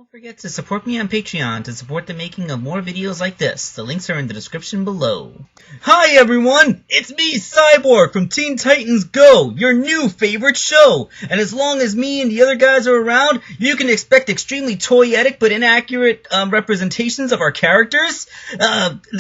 Don't forget to support me on Patreon to support the making of more videos like this. The links are in the description below. Hi everyone! It's me, Cyborg, from Teen Titans Go, your new favorite show! And as long as me and the other guys are around, you can expect extremely toyetic but inaccurate representations of our characters,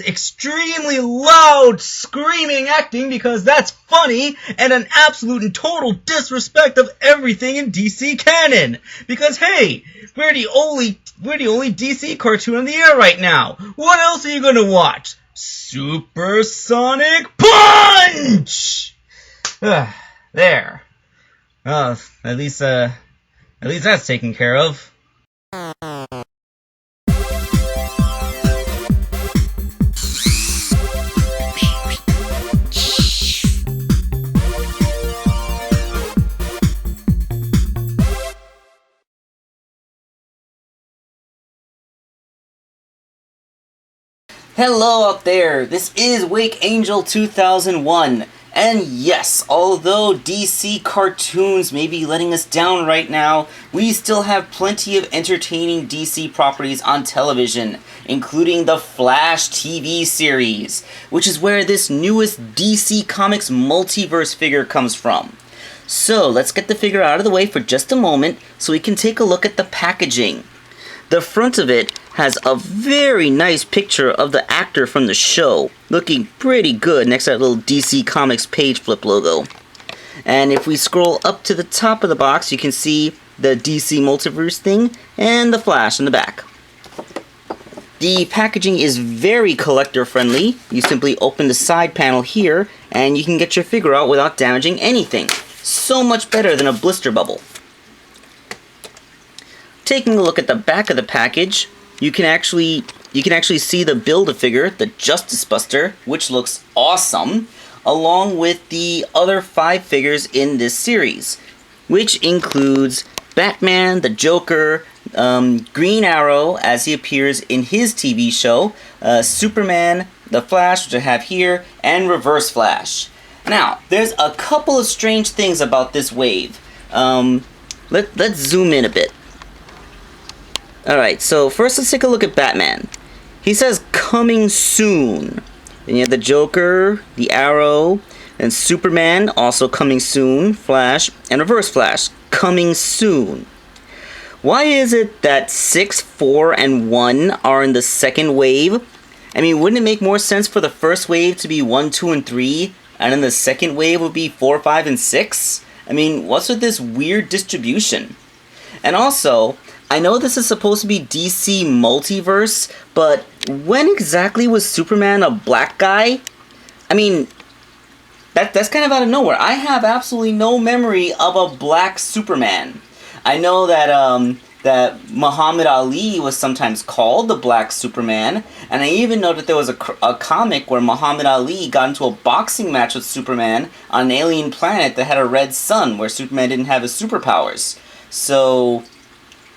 extremely loud screaming acting because that's funny, and an absolute and total disrespect of everything in DC canon! Because hey, we're the only DC cartoon on the air right now. What else are you gonna watch? Supersonic Punch! There. At least that's taken care of. Hello out there, this is Wakeangel2K1, and yes, although DC cartoons may be letting us down right now, we still have plenty of entertaining DC properties on television, including the Flash TV series, which is where this newest DC Comics multiverse figure comes from. So, let's get the figure out of the way for just a moment so we can take a look at the packaging. The front of it has a very nice picture of the actor from the show, looking pretty good next to that little DC Comics page flip logo. And if we scroll up to the top of the box, you can see the DC Multiverse thing and the Flash in the back. The packaging is very collector friendly. You simply open the side panel here and you can get your figure out without damaging anything. So much better than a blister bubble. Taking a look at the back of the package, you can actually see the Build-A-Figure, the Justice Buster, which looks awesome, along with the other 5 figures in this series, which includes Batman, the Joker, Green Arrow, as he appears in his TV show, Superman, the Flash, which I have here, and Reverse Flash. Now, there's a couple of strange things about this wave. Let's zoom in a bit. Alright, so first let's take a look at Batman. He says, coming soon. Then you have the Joker, the Arrow, and Superman, also coming soon, Flash, and Reverse Flash, coming soon. Why is it that 6, 4, and 1 are in the second wave? I mean, wouldn't it make more sense for the first wave to be 1, 2, and 3, and then the second wave would be 4, 5, and 6? I mean, what's with this weird distribution? And also, I know this is supposed to be DC Multiverse, but when exactly was Superman a black guy? I mean, that's kind of out of nowhere. I have absolutely no memory of a black Superman. I know that that Muhammad Ali was sometimes called the Black Superman, and I even know that there was a comic where Muhammad Ali got into a boxing match with Superman on an alien planet that had a red sun, where Superman didn't have his superpowers. So,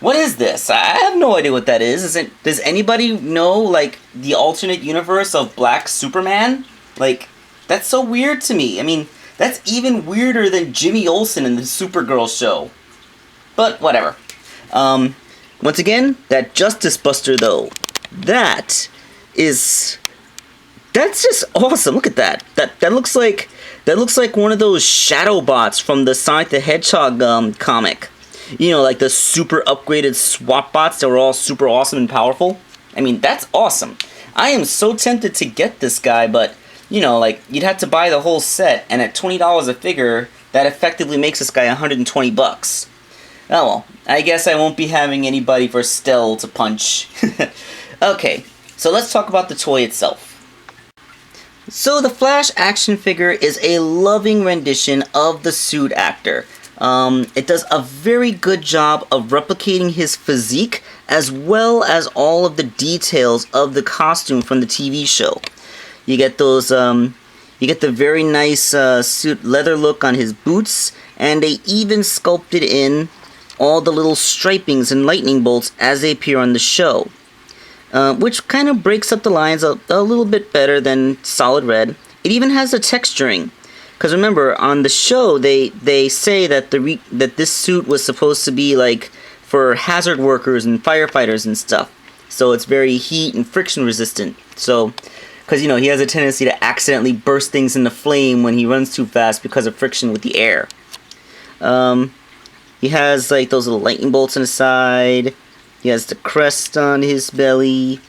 what is this? I have no idea what that is. Does anybody know, like, the alternate universe of Black Superman? Like, that's so weird to me. I mean, that's even weirder than Jimmy Olsen in the Supergirl show. But, whatever. Once again, that Justice Buster, though, that's just awesome. Look at that. That looks like one of those shadow bots from the Sonic the Hedgehog comic. You know, like the super upgraded SWAT bots that were all super awesome and powerful. I mean, that's awesome. I am so tempted to get this guy, but, you know, like, you'd have to buy the whole set, and at $20 a figure, that effectively makes this guy $120. Oh well, I guess I won't be having anybody for Stell to punch. Okay, so let's talk about the toy itself. So the Flash action figure is a loving rendition of the suit actor. It does a very good job of replicating his physique as well as all of the details of the costume from the TV show. You get those, you get the very nice suit leather look on his boots, and they even sculpted in all the little stripings and lightning bolts as they appear on the show, which kind of breaks up the lines a little bit better than solid red. It even has the texturing. Because remember, on the show, they say that that this suit was supposed to be like for hazard workers and firefighters and stuff. So it's very heat and friction resistant. So, because he has a tendency to accidentally burst things into flame when he runs too fast because of friction with the air. He has like those little lightning bolts on his side. He has the crest on his belly.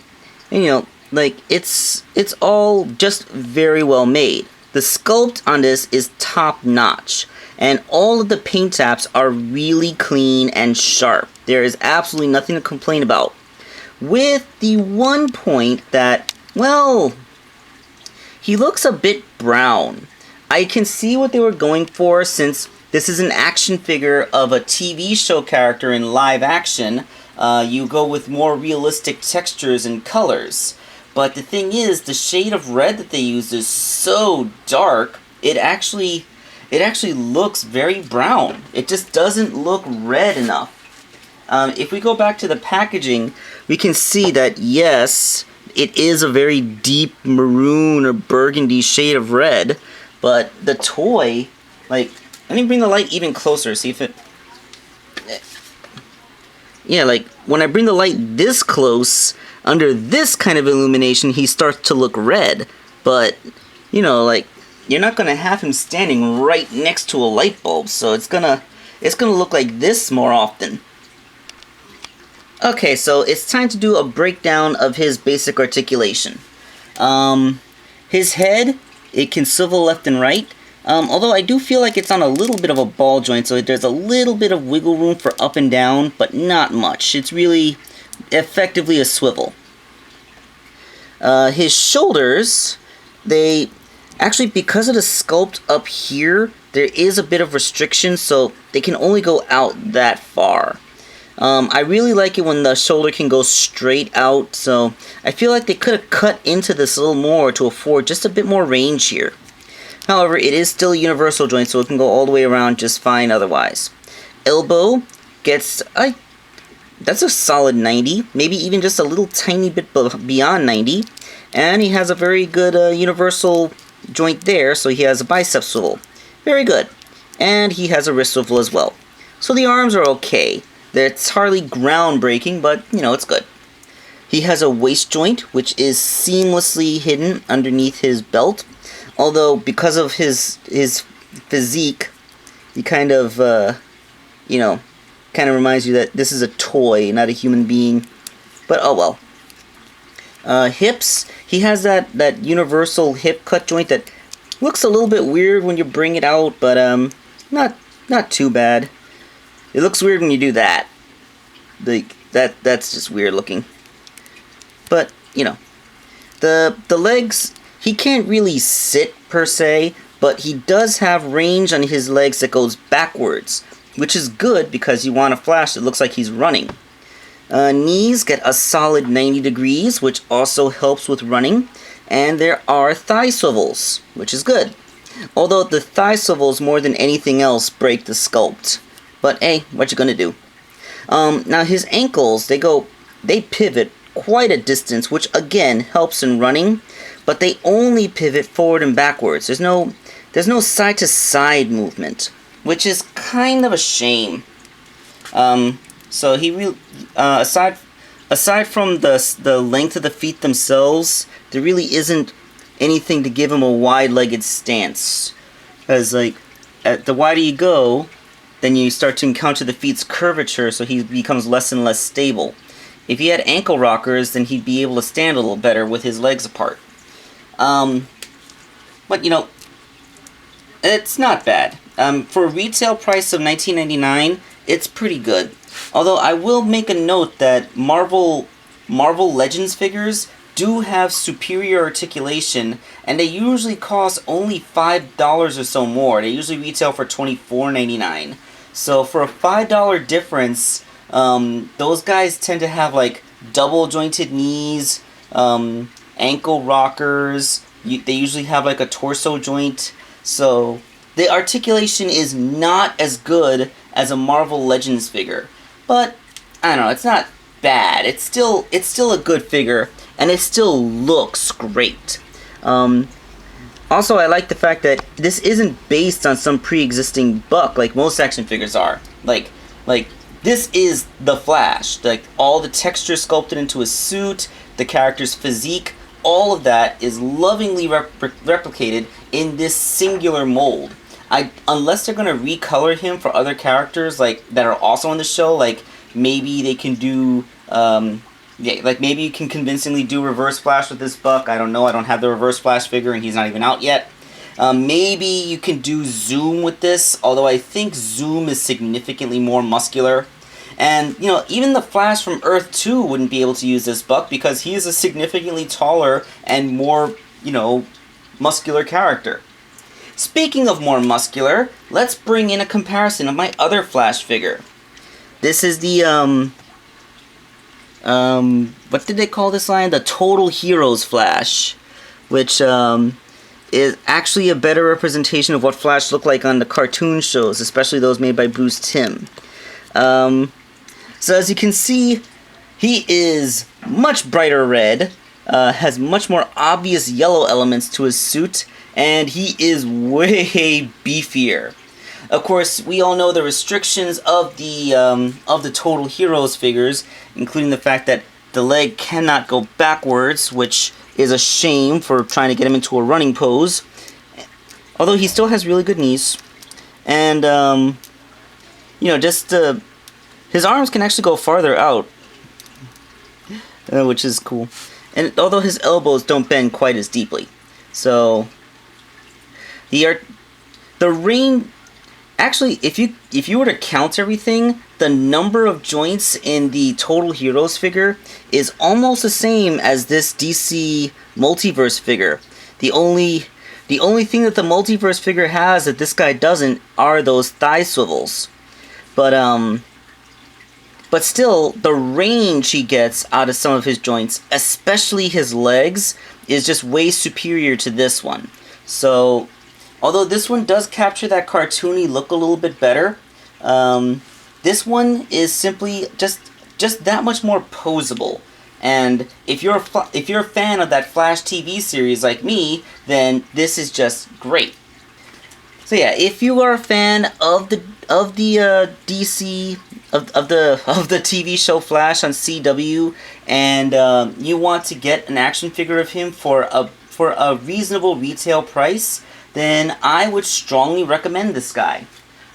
And like it's all just very well made. The sculpt on this is top notch. And all of the paint taps are really clean and sharp. There is absolutely nothing to complain about. With the one point that, well, he looks a bit brown. I can see what they were going for, since this is an action figure of a TV show character in live action. You go with more realistic textures and colors. But the thing is, the shade of red that they use is so dark, it actually looks very brown. It just doesn't look red enough. If we go back to the packaging, we can see that, yes, it is a very deep maroon or burgundy shade of red, but the toy, like, let me bring the light even closer, see if it... Yeah, like, when I bring the light this close, under this kind of illumination, he starts to look red, but, like, you're not going to have him standing right next to a light bulb, so it's gonna look like this more often. Okay, so it's time to do a breakdown of his basic articulation. His head, it can swivel left and right, although I do feel like it's on a little bit of a ball joint, so there's a little bit of wiggle room for up and down, but not much. It's really effectively a swivel. His shoulders, they... Actually, because of the sculpt up here, there is a bit of restriction, so they can only go out that far. I really like it when the shoulder can go straight out, so I feel like they could have cut into this a little more to afford just a bit more range here. However, it is still a universal joint, so it can go all the way around just fine otherwise. Elbow gets... that's a solid 90, maybe even just a little tiny bit beyond 90. And he has a very good universal joint there, so he has a bicep swivel. Very good. And he has a wrist swivel as well. So the arms are okay. It's hardly groundbreaking, but, it's good. He has a waist joint, which is seamlessly hidden underneath his belt. Although, because of his physique, he kind of reminds you that this is a toy, not a human being. But, oh well. Hips, he has that universal hip cut joint that looks a little bit weird when you bring it out, but not too bad. It looks weird when you do that. Like that's just weird looking. But, the legs, he can't really sit per se, but he does have range on his legs that goes backwards, which is good because you want a flash that looks like he's running. Knees get a solid 90 degrees, which also helps with running. And there are thigh swivels, which is good. Although the thigh swivels, more than anything else, break the sculpt. But hey, what you gonna do? Now his ankles, they pivot quite a distance, which again helps in running. But they only pivot forward and backwards. There's no side to side movement, which is kind of a shame. So he really, aside from the length of the feet themselves, there really isn't anything to give him a wide-legged stance. Because, like, the wider you go, then you start to encounter the feet's curvature, so he becomes less and less stable. If he had ankle rockers, then he'd be able to stand a little better with his legs apart. But, it's not bad. For a retail price of $19.99, it's pretty good. Although I will make a note that Marvel Legends figures do have superior articulation, and they usually cost only $5 or so more. They usually retail for $24.99. So for a $5 difference, those guys tend to have like double jointed knees, ankle rockers. They usually have like a torso joint. So the articulation is not as good as a Marvel Legends figure. But I don't know, it's not bad. It's still a good figure, and it still looks great. Also, I like the fact that this isn't based on some pre-existing buck like most action figures are. Like this is the Flash. Like, all the texture sculpted into his suit, the character's physique, all of that is lovingly replicated in this singular mold. Unless they're gonna recolor him for other characters like that are also on the show, like maybe they can do, like maybe you can convincingly do Reverse Flash with this Buck. I don't know. I don't have the Reverse Flash figure, and he's not even out yet. Maybe you can do Zoom with this, although I think Zoom is significantly more muscular. And, you know, even the Flash from Earth 2 wouldn't be able to use this Buck because he is a significantly taller and more, you know, muscular character. Speaking of more muscular, let's bring in a comparison of my other Flash figure. This is the, what did they call this line? The Total Heroes Flash, which, is actually a better representation of what Flash looked like on the cartoon shows, especially those made by Bruce Timm. So as you can see, he is much brighter red, has much more obvious yellow elements to his suit, and he is way beefier. Of course, we all know the restrictions of the Total Heroes figures, including the fact that the leg cannot go backwards, which is a shame for trying to get him into a running pose. Although he still has really good knees. And, you know, just, his arms can actually go farther out. Which is cool. And although his elbows don't bend quite as deeply. So, the range... Actually, if you were to count everything, the number of joints in the Total Heroes figure is almost the same as this DC Multiverse figure. The only thing that the Multiverse figure has that this guy doesn't are those thigh swivels. But still, the range he gets out of some of his joints, especially his legs, is just way superior to this one. So, although this one does capture that cartoony look a little bit better, this one is simply just that much more posable. And if you're a fan of that Flash TV series like me, then this is just great. So yeah, if you are a fan of the DC of the TV show Flash on CW, and you want to get an action figure of him for a reasonable retail price, then I would strongly recommend this guy.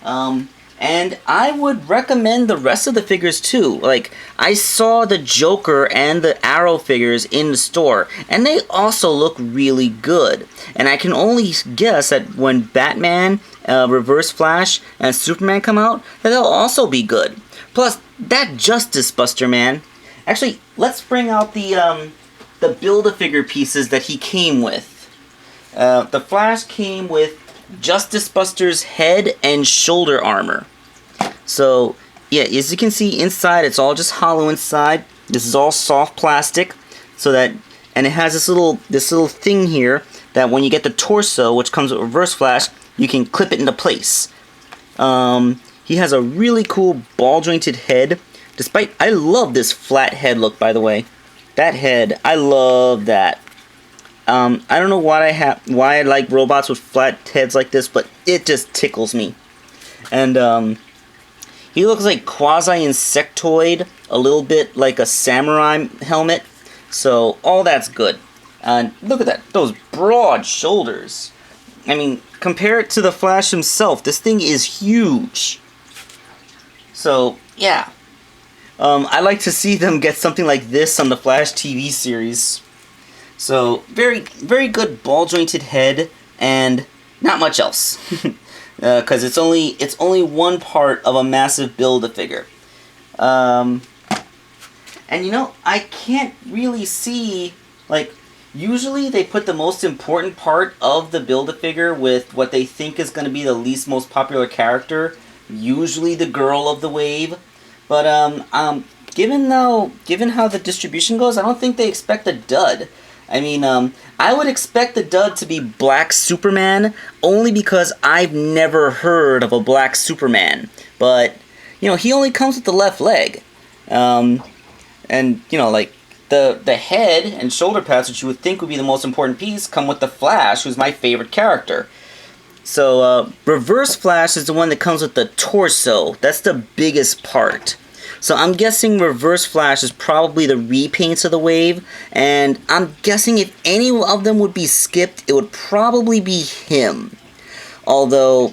And I would recommend the rest of the figures too. Like, I saw the Joker and the Arrow figures in the store, and they also look really good. And I can only guess that when Batman, Reverse Flash, and Superman come out, that they'll also be good. Plus, that Justice Buster man. Actually, let's bring out the Build-A-Figure pieces that he came with. The Flash came with Justice Buster's head and shoulder armor. So, yeah, as you can see inside, it's all just hollow inside. This is all soft plastic, so that, and it has this little thing here that when you get the torso, which comes with Reverse Flash, you can clip it into place. He has a really cool ball jointed head. Despite, I love this flat head look, by the way. That head, I love that. I don't know why I like robots with flat heads like this, but it just tickles me. And he looks like quasi-insectoid, a little bit like a samurai helmet. So all that's good. And look at that, those broad shoulders. I mean, compare it to the Flash himself. This thing is huge. So yeah, I like to see them get something like this on the Flash TV series. So, very, very good ball-jointed head, and not much else. Because it's only one part of a massive Build-A-Figure. And you know, I can't really see, like, usually they put the most important part of the Build-A-Figure with what they think is going to be the least most popular character, usually the girl of the wave. But, given how the distribution goes, I don't think they expect a dud. I mean, I would expect the dud to be Black Superman, only because I've never heard of a Black Superman. But, you know, he only comes with the left leg. And, you know, like, the head and shoulder pads, which you would think would be the most important piece, come with the Flash, who's my favorite character. So, Reverse Flash is the one that comes with the torso. That's the biggest part. So I'm guessing Reverse Flash is probably the repaints of the wave, and I'm guessing if any of them would be skipped, it would probably be him. Although,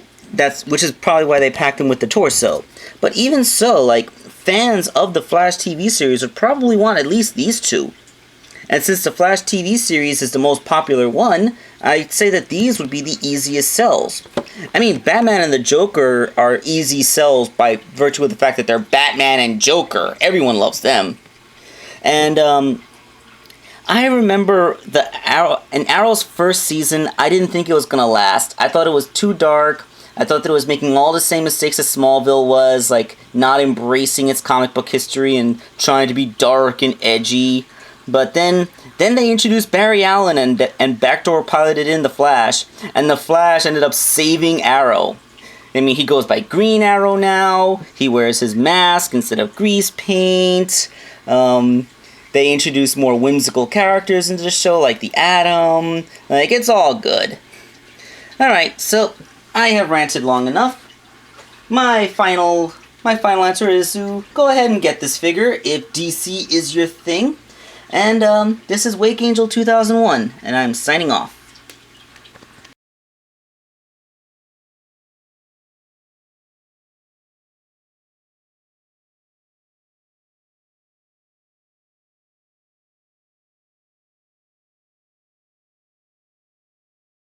which is probably why they packed him with the torso. But even so, like, fans of the Flash TV series would probably want at least these two. And since the Flash TV series is the most popular one, I'd say that these would be the easiest sells. I mean, Batman and the Joker are easy sells by virtue of the fact that they're Batman and Joker. Everyone loves them. And, I remember in Arrow's first season, I didn't think it was going to last. I thought it was too dark. I thought that it was making all the same mistakes as Smallville was, like not embracing its comic book history and trying to be dark and edgy. But then they introduced Barry Allen and backdoor piloted in The Flash, and The Flash ended up saving Arrow. I mean, he goes by Green Arrow now, he wears his mask instead of grease paint, they introduced more whimsical characters into the show, like the Atom, like, it's all good. Alright, so, I have ranted long enough. My final answer is to go ahead and get this figure if DC is your thing. And this is Wakeangel2K1, and I'm signing off.